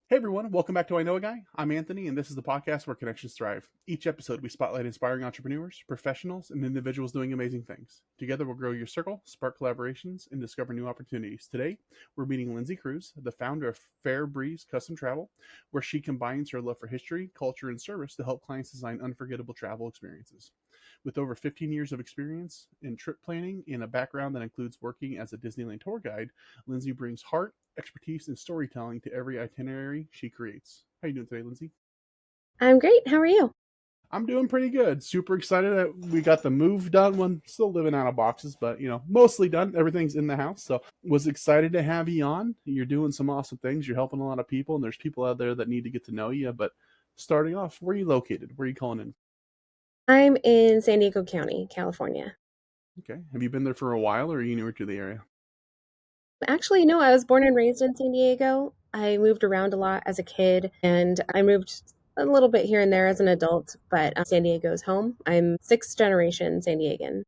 Hey everyone, welcome back to I Know a Guy. I'm Anthony, and this is the podcast where connections thrive. Each episode, we spotlight inspiring entrepreneurs, professionals, and individuals doing amazing things. Together, we'll grow your circle, spark collaborations, and discover new opportunities. Today, we're meeting Lindsay Kruse, the founder of Fairbreeze Custom Travel, where she combines her love for history, culture, and service to help clients design unforgettable travel experiences. With over 15 years of experience in trip planning and a background that includes working as a Disneyland tour guide, Lindsay brings heart, expertise, and storytelling to every itinerary she creates. How you doing today, Lindsay? I'm great. How are you? I'm doing pretty good. Super excited that we got the move done. One still living out of boxes, but mostly done. Everything's in the house. So was excited to have you on. You're doing some awesome things. You're helping a lot of people, and there's people out there that need to get to know you. But starting off, where are you located? Where are you calling in? I'm in San Diego County, California. Okay. Have you been there for a while, or are you newer to the area? Actually, no, I was born and raised in San Diego. I moved around a lot as a kid, and I moved a little bit here and there as an adult, but San Diego's home. I'm sixth generation San Diegan.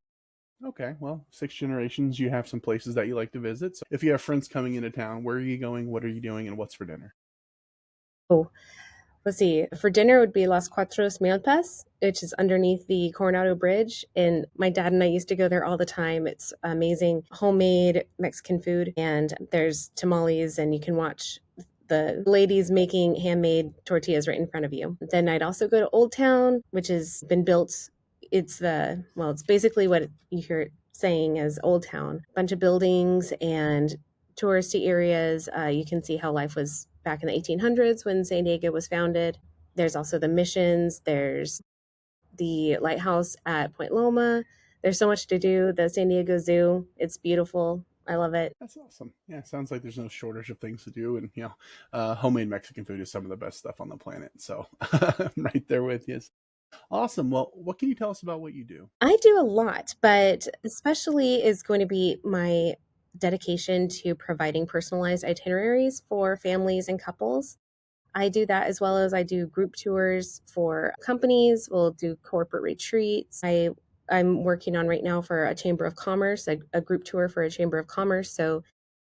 Okay, well, six generations, you have some places that you like to visit. So if you have friends coming into town, where are you going? What are you doing? And what's for dinner? Oh, let's see. For dinner would be Las Cuatro Milpas, which is underneath the Coronado Bridge. And my dad and I used to go there all the time. It's amazing homemade Mexican food, and there's tamales, and you can watch the ladies making handmade tortillas right in front of you. Then I'd also go to Old Town, which has been built. It's basically what you hear it saying as Old Town. Bunch of buildings and touristy areas. You can see how life was back in the 1800s when San Diego was founded. There's also the missions. There's the lighthouse at Point Loma. There's so much to do. The San Diego Zoo. It's beautiful. I love it. That's awesome. Yeah, sounds like there's no shortage of things to do. And, homemade Mexican food is some of the best stuff on the planet. So I'm right there with you. Awesome. Well, what can you tell us about what you do? I do a lot, but especially is going to be my dedication to providing personalized itineraries for families and couples. I do that as well as I do group tours for companies. We'll do corporate retreats. I'm working on right now for a chamber of commerce, a group tour for a chamber of commerce. So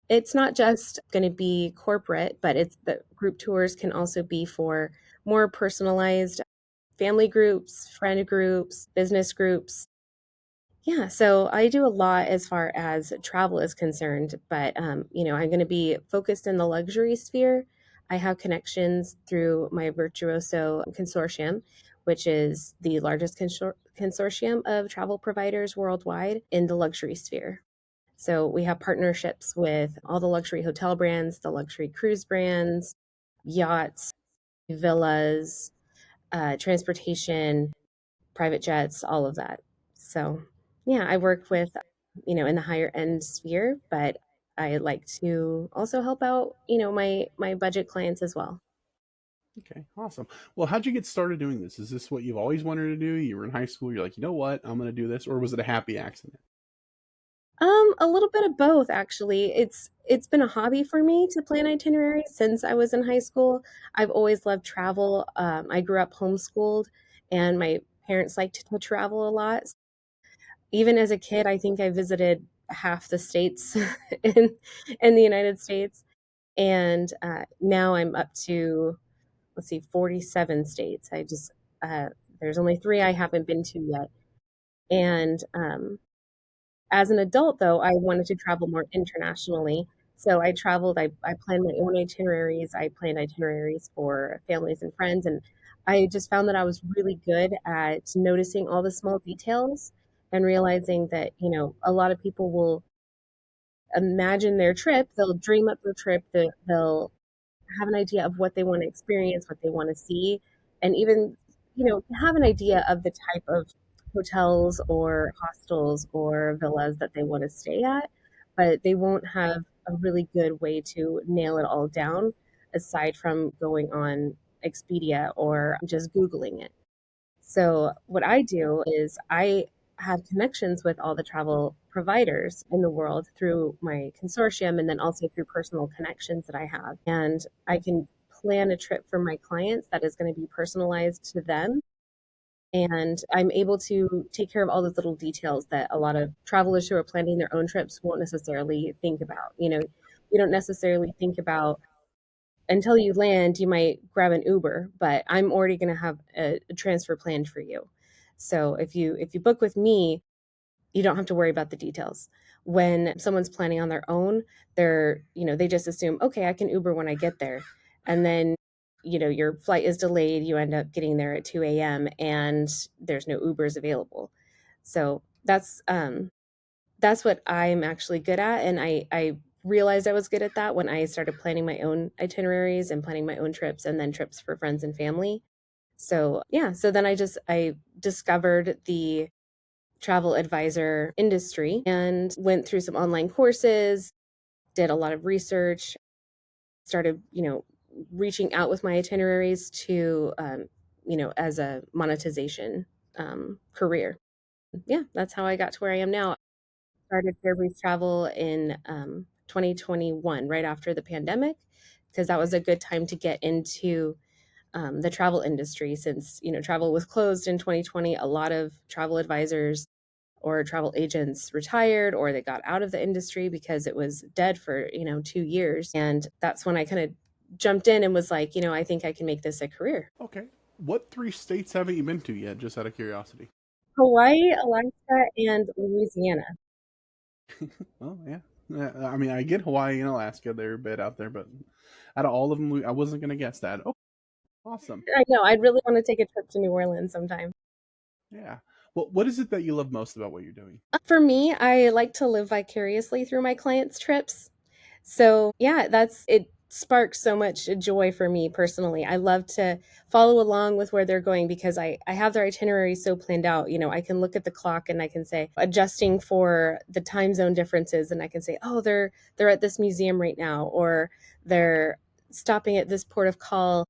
it's not just going to be corporate, but it's the group tours can also be for more personalized family groups, friend groups, business groups. Yeah, so I do a lot as far as travel is concerned, but I'm going to be focused in the luxury sphere. I have connections through my Virtuoso consortium, which is the largest consortium of travel providers worldwide in the luxury sphere. So we have partnerships with all the luxury hotel brands, the luxury cruise brands, yachts, villas, transportation, private jets, all of that. So, yeah, I work with, in the higher end sphere, but I like to also help out, my budget clients as well. Okay, awesome. Well, how'd you get started doing this? Is this what you've always wanted to do? You were in high school, you're like, you know what, I'm going to do this, or was it a happy accident? A little bit of both actually. It's been a hobby for me to plan itineraries since I was in high school. I've always loved travel. I grew up homeschooled, and my parents liked to travel a lot. Even as a kid, I think I visited half the states in in the United States, and now I'm up to, let's see, 47 states. There's only three I haven't been to yet. And as an adult, though, I wanted to travel more internationally. So I traveled, I planned my own itineraries. I planned itineraries for families and friends. And I just found that I was really good at noticing all the small details and realizing that, a lot of people will imagine their trip, they'll dream up their trip, they'll have an idea of what they want to experience, what they want to see, and even, have an idea of the type of hotels or hostels or villas that they want to stay at, but they won't have a really good way to nail it all down aside from going on Expedia or just Googling it. So what I do is I have connections with all the travel providers in the world through my consortium and then also through personal connections that I have. And I can plan a trip for my clients that is going to be personalized to them. And I'm able to take care of all those little details that a lot of travelers who are planning their own trips won't necessarily think about. You don't necessarily think about until you land, you might grab an Uber, but I'm already going to have a transfer planned for you. So if you book with me, you don't have to worry about the details. When someone's planning on their own, they just assume, okay, I can Uber when I get there. And then, your flight is delayed, you end up getting there at 2 a.m. and there's no Ubers available. So that's what I'm actually good at. And I realized I was good at that when I started planning my own itineraries and planning my own trips and then trips for friends and family. So yeah, so then I discovered the travel advisor industry and went through some online courses, did a lot of research, started, reaching out with my itineraries to, as a monetization career. Yeah, that's how I got to where I am now. Started Fairbreeze Travel in 2021, right after the pandemic, because that was a good time to get into the travel industry since travel was closed in 2020. A lot of travel advisors or travel agents retired or they got out of the industry because it was dead for 2 years, and that's when I kind of jumped in and was like, I think I can make this a career. Okay. What three states haven't you been to yet, just out of curiosity? Hawaii, Alaska, and Louisiana. Well, yeah. I mean, I get Hawaii and Alaska. They're a bit out there, but out of all of them, I wasn't going to guess that. Oh, awesome. I know, I'd really want to take a trip to New Orleans sometime. Yeah. Well, what is it that you love most about what you're doing? For me, I like to live vicariously through my clients' trips. So, yeah, it sparks so much joy for me personally. I love to follow along with where they're going because I have their itinerary so planned out. I can look at the clock and I can say, adjusting for the time zone differences, and I can say, oh, they're at this museum right now, or they're stopping at this port of call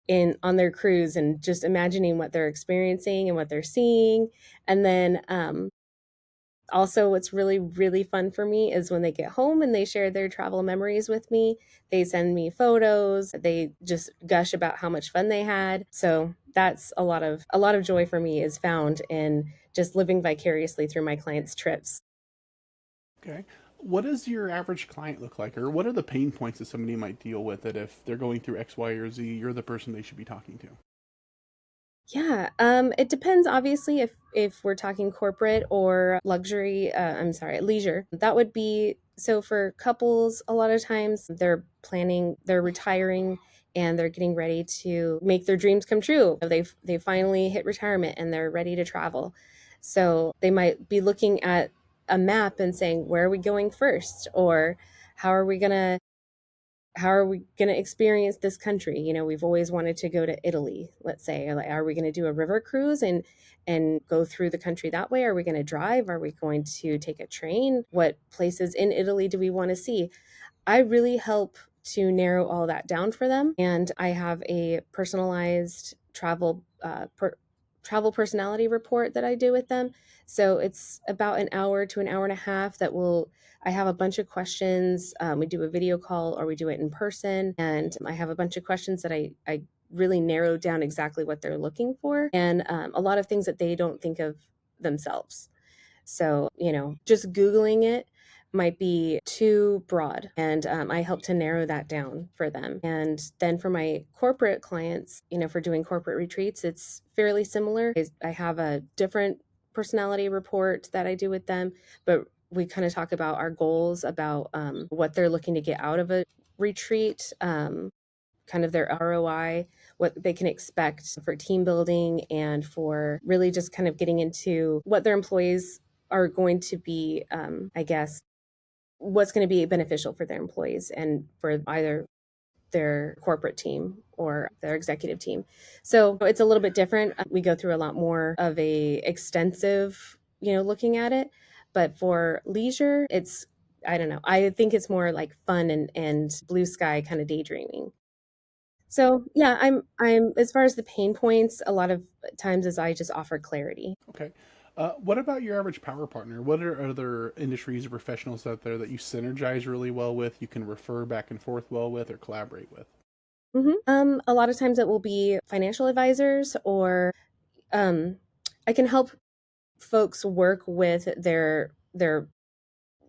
in on their cruise, and just imagining what they're experiencing and what they're seeing. And then also, what's really, really fun for me is when they get home and they share their travel memories with me. They send me photos. They just gush about how much fun they had. So that's a lot of joy for me is found in just living vicariously through my clients' trips. Okay. What does your average client look like, or what are the pain points that somebody might deal with that if they're going through X, Y, or Z, you're the person they should be talking to? Yeah, it depends obviously if we're talking corporate or luxury, I'm sorry, leisure. That would be so for couples, a lot of times they're retiring and they're getting ready to make their dreams come true. They finally hit retirement and they're ready to travel. So they might be looking at a map and saying, "Where are we going first?" Or how are we going to how are we going to experience this country? We've always wanted to go to Italy, let's say. Like, are we going to do a river cruise and go through the country that way? Are we going to drive? Are we going to take a train? What places in Italy do we want to see? I really help to narrow all that down for them, and I have a personalized travel personality report that I do with them. So it's about an hour to an hour and a half that will I have a bunch of questions. We do a video call or we do it in person, and I have a bunch of questions that I really narrow down exactly what they're looking for, and a lot of things that they don't think of themselves. So, just Googling it might be too broad. And I help to narrow that down for them. And then for my corporate clients, for doing corporate retreats, it's fairly similar. I have a different personality report that I do with them, but we kind of talk about our goals, about what they're looking to get out of a retreat, kind of their ROI, what they can expect for team building, and for really just kind of getting into what their employees are going to be, I guess, what's going to be beneficial for their employees and for either their corporate team or their executive team. So it's a little bit different. We go through a lot more of a extensive, looking at it. But for leisure, I don't know. I think it's more like fun and blue sky kind of daydreaming. So yeah, I'm as far as the pain points, a lot of times is I just offer clarity. Okay. What about your average power partner? What are other industries or professionals out there that you synergize really well with, you can refer back and forth well with, or collaborate with? A lot of times it will be financial advisors, or um, I can help folks work with their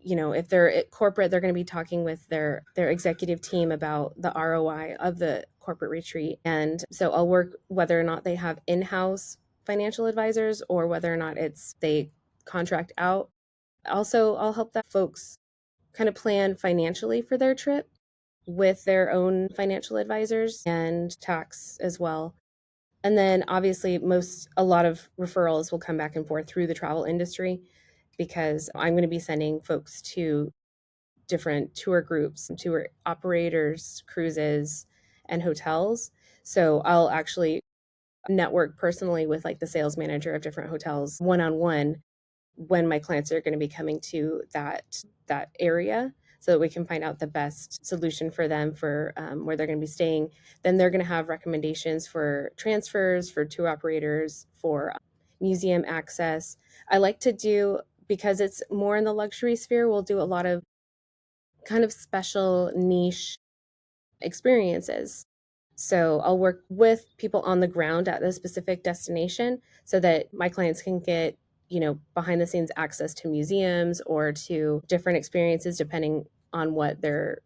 if they're at corporate, they're going to be talking with their executive team about the ROI of the corporate retreat. And so I'll work whether or not they have in-house financial advisors or whether or not it's they contract out. Also, I'll help that folks kind of plan financially for their trip with their own financial advisors and tax as well. And then obviously a lot of referrals will come back and forth through the travel industry because I'm going to be sending folks to different tour groups, tour operators, cruises, and hotels. So I'll actually network personally with like the sales manager of different hotels one on one when my clients are going to be coming to that area so that we can find out the best solution for them for where they're going to be staying. Then they're going to have recommendations for transfers, for tour operators, for museum access. I like to do, because it's more in the luxury sphere, we'll do a lot of kind of special niche experiences. So I'll work with people on the ground at the specific destination so that my clients can get, behind the scenes access to museums or to different experiences depending on what their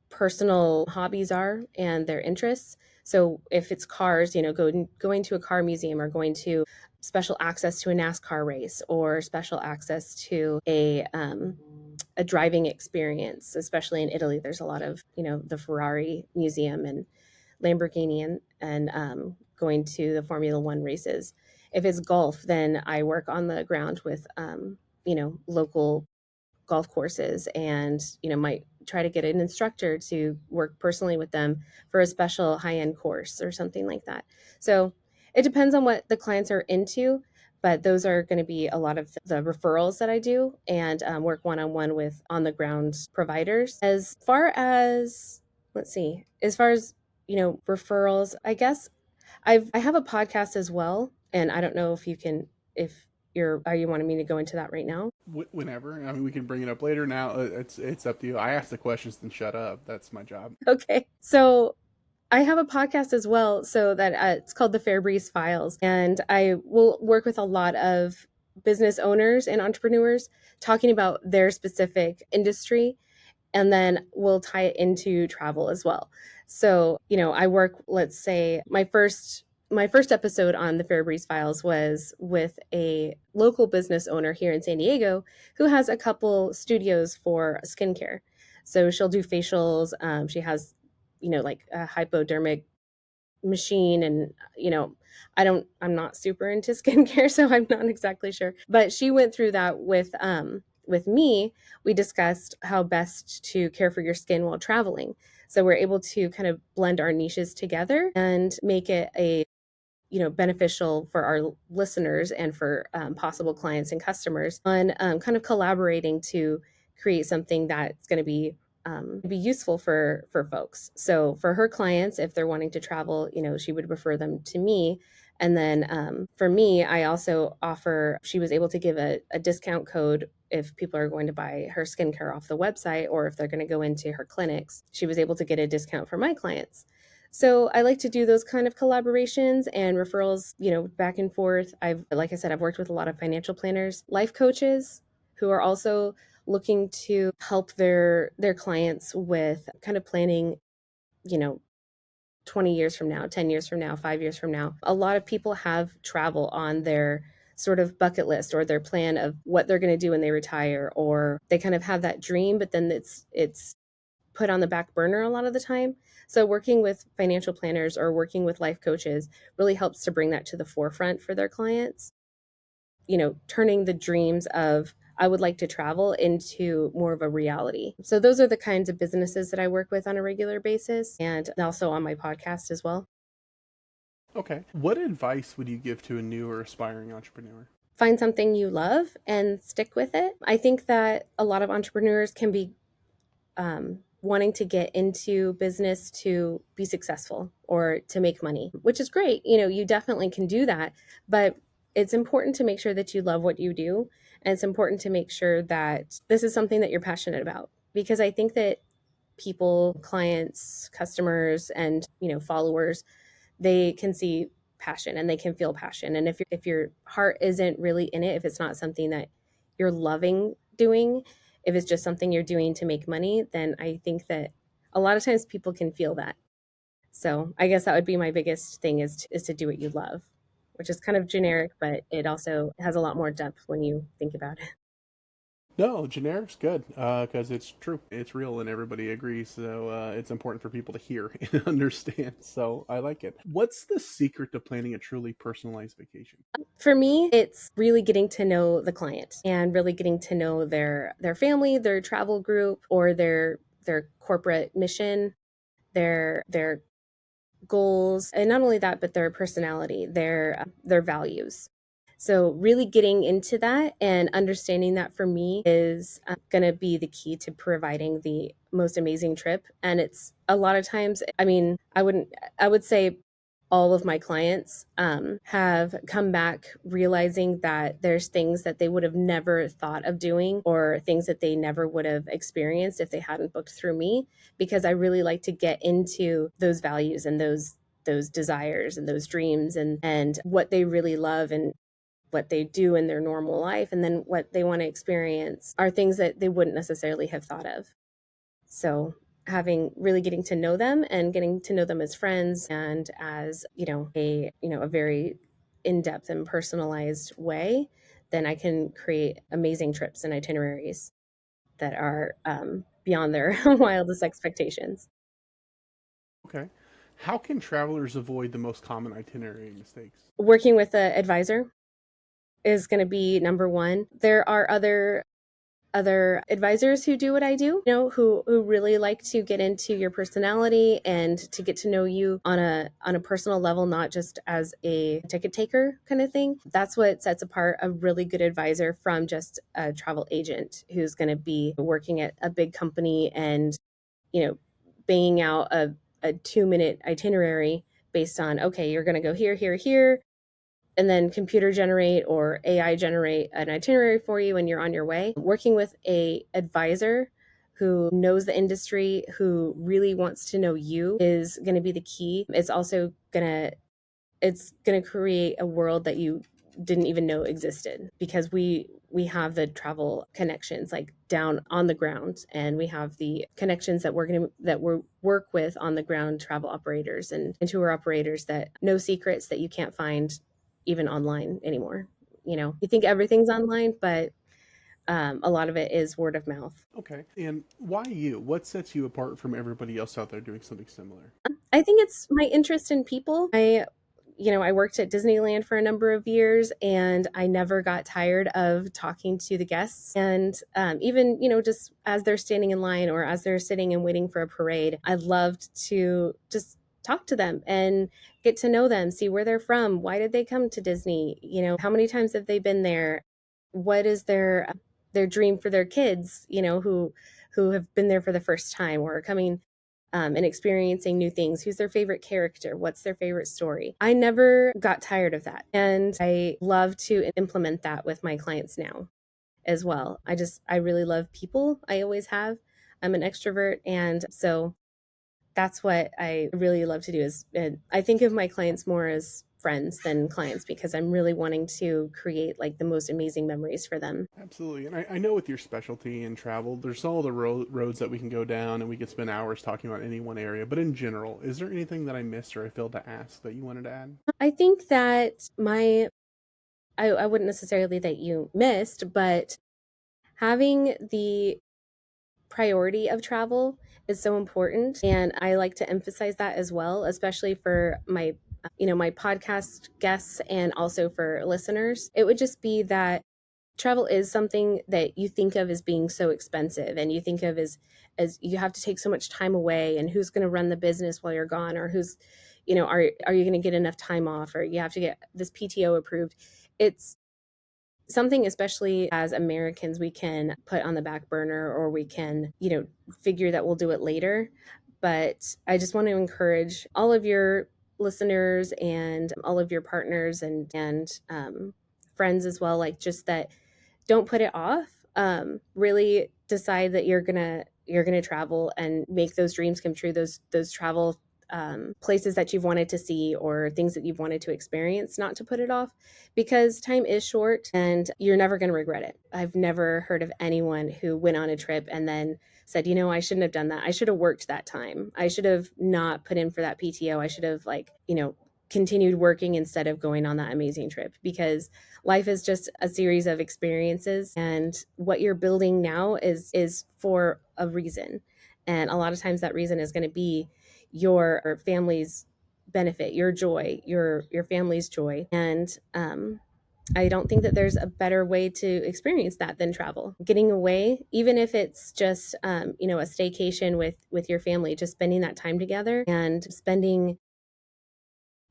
personal hobbies are and their interests. So if it's cars, going to a car museum or going to special access to a NASCAR race or special access to a driving experience, especially in Italy. There's a lot of, the Ferrari museum and Lamborghini and going to the Formula One races. If it's golf, then I work on the ground with, local golf courses and, might try to get an instructor to work personally with them for a special high-end course or something like that. So it depends on what the clients are into, but those are going to be a lot of the referrals that I do and work one-on-one with on-the-ground providers. As far as, let's see, as far as, referrals, I guess I have a podcast as well, and I don't know if are you wanting me to go into that right now? Whenever, I mean, we can bring it up later. Now it's up to you. I ask the questions, then shut up. That's my job. Okay. So I have a podcast as well, so that it's called the Fairbreeze Files, and I will work with a lot of business owners and entrepreneurs talking about their specific industry, and then we'll tie it into travel as well. So, I work, let's say my first episode on the Fairbreeze Files was with a local business owner here in San Diego who has a couple studios for skincare. So she'll do facials. She has, like a hypodermic machine, and I'm not super into skincare, so I'm not exactly sure, but she went through that with me. We discussed how best to care for your skin while traveling, so we're able to kind of blend our niches together and make it a beneficial for our listeners and for possible clients and customers on kind of collaborating to create something that's going to be useful for folks. So for her clients, if they're wanting to travel, she would refer them to me. And then for me, I also offer. She was able to give a discount code if people are going to buy her skincare off the website, or if they're going to go into her clinics. She was able to get a discount for my clients. So I like to do those kind of collaborations and referrals, back and forth. Like I said, I've worked with a lot of financial planners, life coaches who are also looking to help their clients with kind of planning, you know, 20 years from now, 10 years from now, 5 years from now. A lot of people have travel on their sort of bucket list or their plan of what they're going to do when they retire, or they kind of have that dream, but then it's put on the back burner a lot of the time. So working with financial planners or working with life coaches really helps to bring that to the forefront for their clients. Turning the dreams of I would like to travel into more of a reality. So those are the kinds of businesses that I work with on a regular basis and also on my podcast as well. Okay. What advice would you give to a new or aspiring entrepreneur? Find something you love and stick with it. I think that a lot of entrepreneurs can be wanting to get into business to be successful or to make money, which is great. You definitely can do that, but it's important to make sure that you love what you do. And it's important to make sure that this is something that you're passionate about, because I think that people, clients, customers, and, followers, they can see passion and they can feel passion. And if your heart isn't really in it, if it's not something that you're loving doing, if it's just something you're doing to make money, then I think that a lot of times people can feel that. So I guess that would be my biggest thing is to do what you love, which is kind of generic, but it also has a lot more depth when you think about it. No, generic's good because it's true, it's real, and everybody agrees. So it's important for people to hear and understand. So I like it. What's the secret to planning a truly personalized vacation? For me, it's really getting to know the client and really getting to know their family, their travel group, or their corporate mission, their goals, and not only that, but their personality, their values. So really getting into that and understanding that for me is going to be the key to providing the most amazing trip. And it's a lot of times, I mean, I would say all of my clients have come back realizing that there's things that they would have never thought of doing or things that they never would have experienced if they hadn't booked through me, because I really like to get into those values and those desires and those dreams and what they really love and what they do in their normal life, and then what they want to experience are things that they wouldn't necessarily have thought of. So having really getting to know them and getting to know them as friends and as, a very in-depth and personalized way, then I can create amazing trips and itineraries that are beyond their wildest expectations. Okay. How can travelers avoid the most common itinerary mistakes? Working with an advisor is going to be number one. There are other advisors who do what I do, who really like to get into your personality and to get to know you on a personal level, not just as a ticket taker kind of thing. That's what sets apart a really good advisor from just a travel agent who's going to be working at a big company and, you know, banging out a 2-minute itinerary based on, okay, you're going to go here, here, here, and then computer generate or AI generate an itinerary for you and you're on your way. Working with a advisor who knows the industry, who really wants to know you is going to be the key. It's going to create a world that you didn't even know existed, because we have the travel connections like down on the ground, and we have the connections that we work with on the ground travel operators and tour operators that know secrets that you can't find even online anymore. You think everything's online, but a lot of it is word of mouth. Okay. And why you? What sets you apart from everybody else out there doing something similar? I think it's my interest in people. I worked at Disneyland for a number of years, and I never got tired of talking to the guests. And even, just as they're standing in line or as they're sitting and waiting for a parade, I loved to just talk to them and get to know them, see where they're from. Why did they come to Disney? How many times have they been there? What is their dream for their kids, who have been there for the first time or are coming and experiencing new things. Who's their favorite character? What's their favorite story? I never got tired of that. And I love to implement that with my clients now as well. I really love people. I always have. I'm an extrovert. And so that's what I really love to do is I think of my clients more as friends than clients, because I'm really wanting to create like the most amazing memories for them. Absolutely. And I know with your specialty in travel, there's all the roads that we can go down and we could spend hours talking about any one area. But in general, is there anything that I missed or I failed to ask that you wanted to add? I think that I wouldn't necessarily that you missed, but having the priority of travel is so important, and I like to emphasize that as well, especially for my podcast guests and also for listeners. It would just be that travel is something that you think of as being so expensive, and you think of as you have to take so much time away, and who's going to run the business while you're gone, or who's are you going to get enough time off, or you have to get this PTO approved. It's something, especially as Americans, we can put on the back burner, or we can, figure that we'll do it later. But I just want to encourage all of your listeners and all of your partners and friends as well, like just that don't put it off. Really decide that you're gonna travel and make those dreams come true. Those travel places that you've wanted to see or things that you've wanted to experience, not to put it off, because time is short and you're never going to regret it. I've never heard of anyone who went on a trip and then said, you know, I shouldn't have done that. I should have worked that time. I should have not put in for that PTO. I should have, like, you know, continued working instead of going on that amazing trip, because life is just a series of experiences, and what you're building now is for a reason. And a lot of times that reason is going to be your family's benefit, your joy, your family's joy. And I don't think that there's a better way to experience that than travel. Getting away, even if it's just you know, a staycation with your family, just spending that time together and spending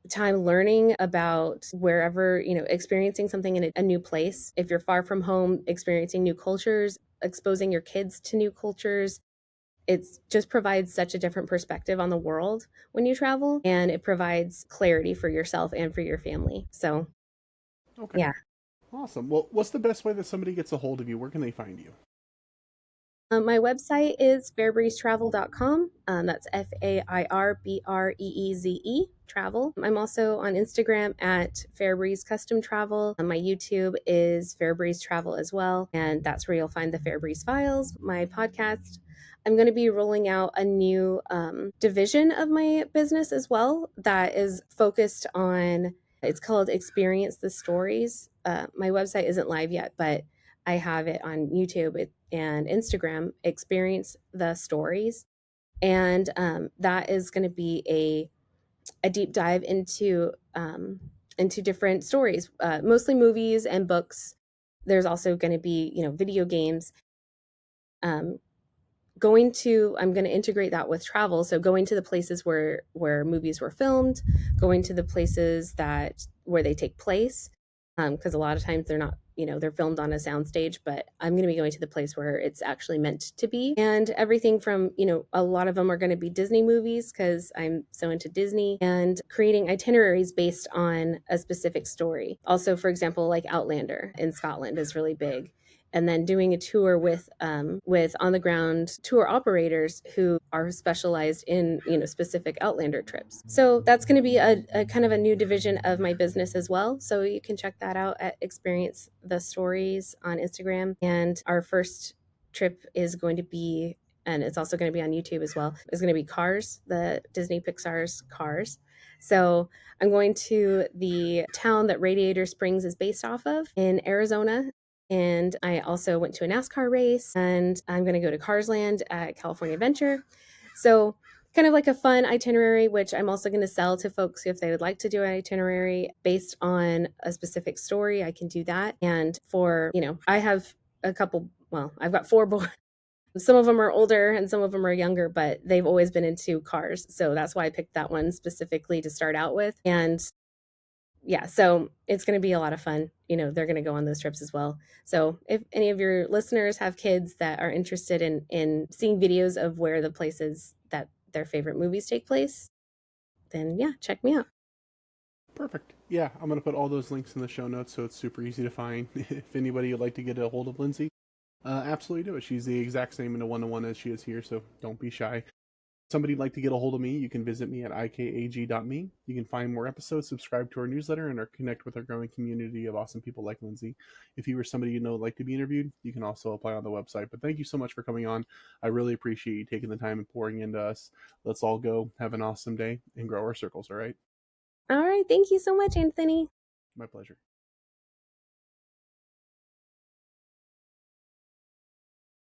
time learning about wherever, you know, experiencing something in a new place. If you're far from home, experiencing new cultures, exposing your kids to new cultures, it's just provides such a different perspective on the world when you travel, and it provides clarity for yourself and for your family. So Okay. yeah. Awesome. Well, what's the best way that somebody gets a hold of you? Where can they find you? My website is fairbreezetravel.com. That's FAIRBREEZE travel. I'm also on Instagram at Fairbreeze Custom Travel. My YouTube is Fairbreeze Travel as well. And that's where you'll find the Fairbreeze Files, my podcast. I'm going to be rolling out a new division of my business as well that is focused on, it's called Experience the Stories. My website isn't live yet, but I have it on YouTube and Instagram, Experience the Stories. And that is going to be a deep dive into different stories, mostly movies and books. There's also going to be, you know, video games. Um, I'm going to integrate that with travel, so going to the places where movies were filmed, going to the places that where they take place, because a lot of times they're not, you know, they're filmed on a soundstage, but I'm going to be going to the place where it's actually meant to be. And everything from, you know, a lot of them are going to be Disney movies because I'm so into Disney, and creating itineraries based on a specific story. Also, for example, like Outlander in Scotland is really big, and then doing a tour with on the ground tour operators who are specialized in, you know, specific Outlander trips. So that's going to be a kind of a new division of my business as well. So you can check that out at Experience the Stories on Instagram. And our first trip is going to be, and it's also going to be on YouTube as well, is going to be Cars, the Disney Pixar's Cars. So I'm going to the town that Radiator Springs is based off of in Arizona. And I also went to a NASCAR race, and I'm going to go to Cars Land at California Adventure. So kind of like a fun itinerary, which I'm also going to sell to folks if they would like to do an itinerary based on a specific story. I can do that. And for, you know, I have a couple, well, I've got four boys. Some of them are older and some of them are younger, but they've always been into cars. So that's why I picked that one specifically to start out with. And yeah, so it's going to be a lot of fun. You know, they're going to go on those trips as well. So if any of your listeners have kids that are interested in seeing videos of where the places that their favorite movies take place, then yeah, check me out. Perfect. Yeah, I'm going to put all those links in the show notes so it's super easy to find. If anybody would like to get a hold of Lindsay, absolutely do it. She's the exact same in a one-to-one as she is here, so don't be shy. Somebody would like to get a hold of me, you can visit me at ikag.me. You can find more episodes, subscribe to our newsletter, and connect with our growing community of awesome people like Lindsay. If you or somebody you know would like to be interviewed, you can also apply on the website. But thank you so much for coming on. I really appreciate you taking the time and pouring into us. Let's all go have an awesome day and grow our circles, all right? All right, thank you so much, Anthony. My pleasure.